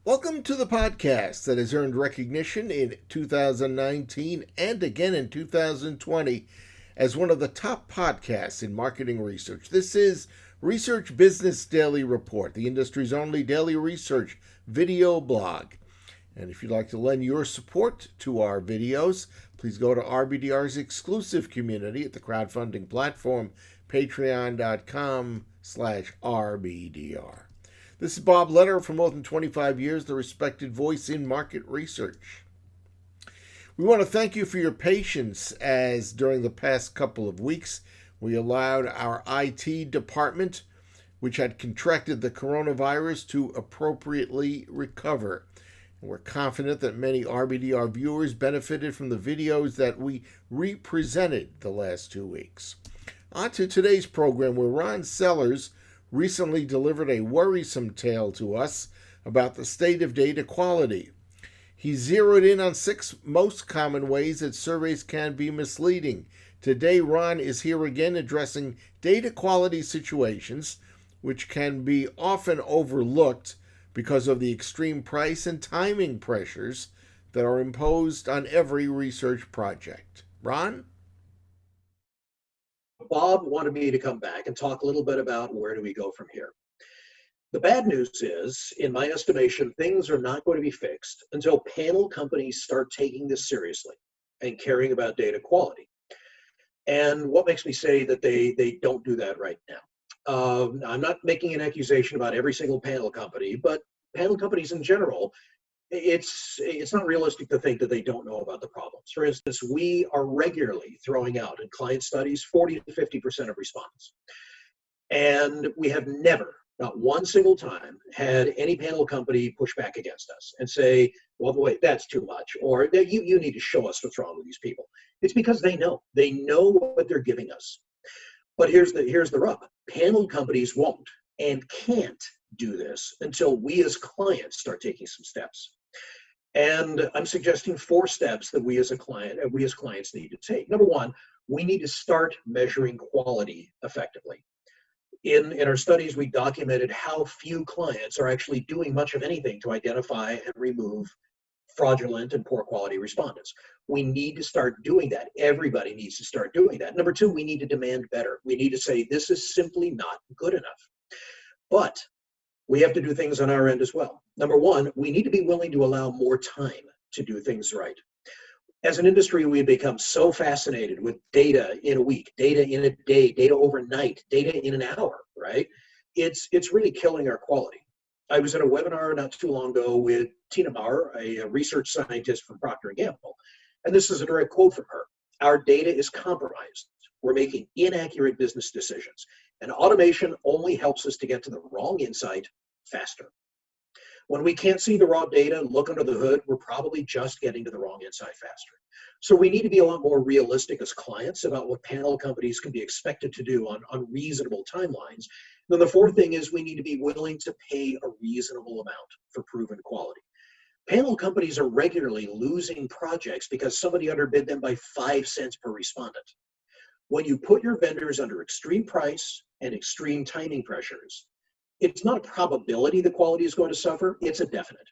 Welcome to the podcast that has earned recognition in 2019 and again in 2020 as one of the top podcasts in marketing research. This is Research Business Daily Report, the industry's only daily research video blog. And if you'd like to lend your support to our videos, please go to RBDR's exclusive community at the crowdfunding platform, patreon.com/RBDR. This is Bob Lederer, for more than 25 years, the respected voice in market research. We want to thank you for your patience as during the past couple of weeks, we allowed our IT department, which had contracted the coronavirus, to appropriately recover. And we're confident that many RBDR viewers benefited from the videos that we represented the last 2 weeks. On to today's program, where Ron Sellers recently delivered a worrisome tale to us about the state of data quality. He zeroed in on 6 most common ways that surveys can be misleading. Today, Ron is here again addressing data quality situations which can be often overlooked because of the extreme price and timing pressures that are imposed on every research project. Ron? Bob wanted me to come back and talk a little bit about where do we go from here. The bad news is, in my estimation, things are not going to be fixed until panel companies start taking this seriously and caring about data quality. And what makes me say that they don't do that right now? I'm not making an accusation about every single panel company, but panel companies in general, it's not realistic to think that they don't know about the problems. For instance, we are regularly throwing out in client studies 40 to 50% of respondents. And we have never, not one single time, had any panel company push back against us and say, well, wait, that's too much, or you need to show us what's wrong with these people. It's because they know what they're giving us. But here's the rub. Panel companies won't and can't do this until we as clients start taking some steps. And I'm suggesting 4 steps that we as clients need to take. Number 1, we need to start measuring quality effectively. In our studies, we documented how few clients are actually doing much of anything to identify and remove fraudulent and poor quality respondents. We need to start doing that. Everybody needs to start doing that. Number 2, we need to demand better. We need to say this is simply not good enough. But we have to do things on our end as well. Number 1, we need to be willing to allow more time to do things right. As an industry, we've become so fascinated with data in a week, data in a day, data overnight, data in an hour, right? It's really killing our quality. I was in a webinar not too long ago with Tina Bauer, a research scientist from Procter & Gamble, and this is a direct quote from her. Our data is compromised. We're making inaccurate business decisions, and automation only helps us to get to the wrong insight faster. When we can't see the raw data, look under the hood, we're probably just getting to the wrong insight faster. So we need to be a lot more realistic as clients about what panel companies can be expected to do on reasonable timelines. Then the 4th thing is we need to be willing to pay a reasonable amount for proven quality. Panel companies are regularly losing projects because somebody underbid them by 5 cents per respondent. When you put your vendors under extreme price and extreme timing pressures, it's not a probability the quality is going to suffer, it's a definite.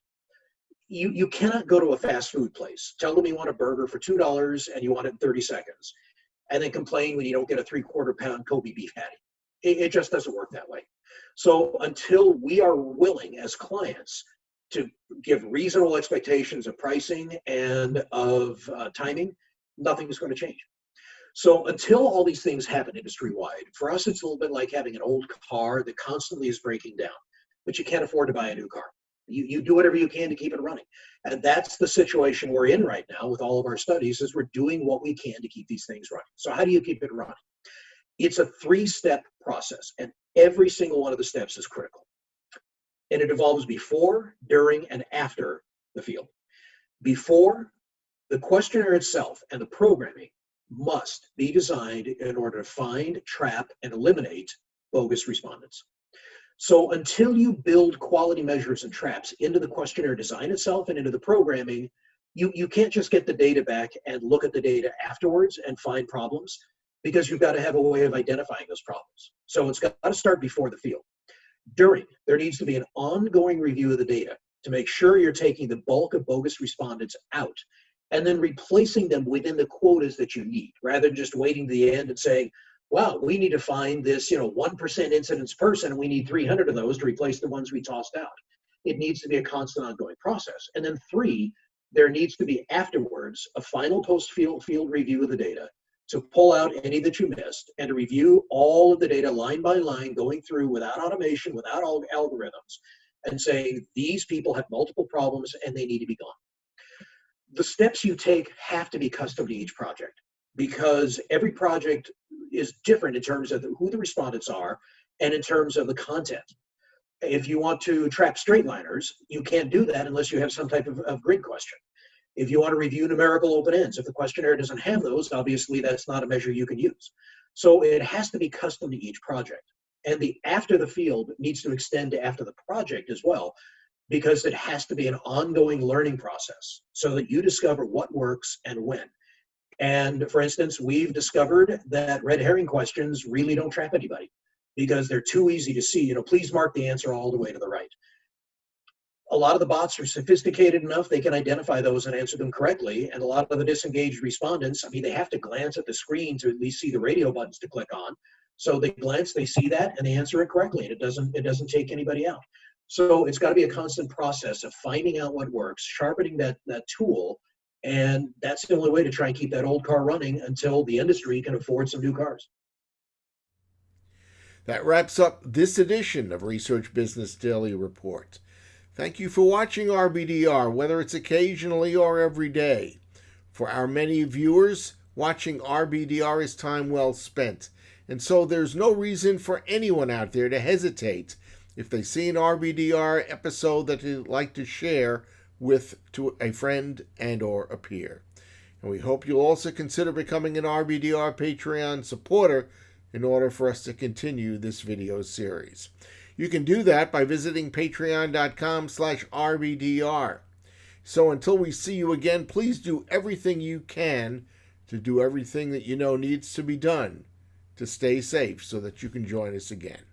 You cannot go to a fast food place, tell them you want a burger for $2 and you want it in 30 seconds, and then complain when you don't get a 3/4 pound Kobe beef patty. It just doesn't work that way. So until we are willing as clients to give reasonable expectations of pricing and of timing, nothing is going to change. So until all these things happen industry-wide, for us, it's a little bit like having an old car that constantly is breaking down, but you can't afford to buy a new car. You do whatever you can to keep it running. And that's the situation we're in right now with all of our studies, is we're doing what we can to keep these things running. So how do you keep it running? It's a 3-step process, and every single one of the steps is critical. And it involves before, during, and after the field. Before, the questionnaire itself and the programming must be designed in order to find, trap, and eliminate bogus respondents. So until you build quality measures and traps into the questionnaire design itself and into the programming, you can't just get the data back and look at the data afterwards and find problems, because you've got to have a way of identifying those problems. So it's got to start before the field. During, there needs to be an ongoing review of the data to make sure you're taking the bulk of bogus respondents out and then replacing them within the quotas that you need, rather than just waiting to the end and saying, wow, we need to find this 1% incidence person, and we need 300 of those to replace the ones we tossed out. It needs to be a constant ongoing process. And then 3, there needs to be afterwards a final post-field review of the data to pull out any that you missed and to review all of the data line by line, going through without automation, without algorithms, and saying these people have multiple problems and they need to be gone. The steps you take have to be custom to each project, because every project is different in terms of who the respondents are and in terms of the content. If you want to trap straight liners, you can't do that unless you have some type of grid question. If you want to review numerical open ends, if the questionnaire doesn't have those, obviously that's not a measure you can use. So it has to be custom to each project. And the after the field needs to extend to after the project as well, because it has to be an ongoing learning process so that you discover what works and when. And for instance, we've discovered that red herring questions really don't trap anybody because they're too easy to see. Please mark the answer all the way to the right. A lot of the bots are sophisticated enough, they can identify those and answer them correctly. And a lot of the disengaged respondents, they have to glance at the screen to at least see the radio buttons to click on. So they glance, they see that, and they answer it correctly. And it doesn't take anybody out. So it's got to be a constant process of finding out what works, sharpening that tool, and that's the only way to try and keep that old car running until the industry can afford some new cars. That wraps up this edition of Research Business Daily Report. Thank you for watching RBDR, whether it's occasionally or every day. For our many viewers, watching RBDR is time well spent, and so there's no reason for anyone out there to hesitate if they see an RBDR episode that they'd like to share to a friend and or a peer. And we hope you'll also consider becoming an RBDR Patreon supporter in order for us to continue this video series. You can do that by visiting patreon.com/RBDR. So until we see you again, please do everything you can to do everything that you know needs to be done to stay safe so that you can join us again.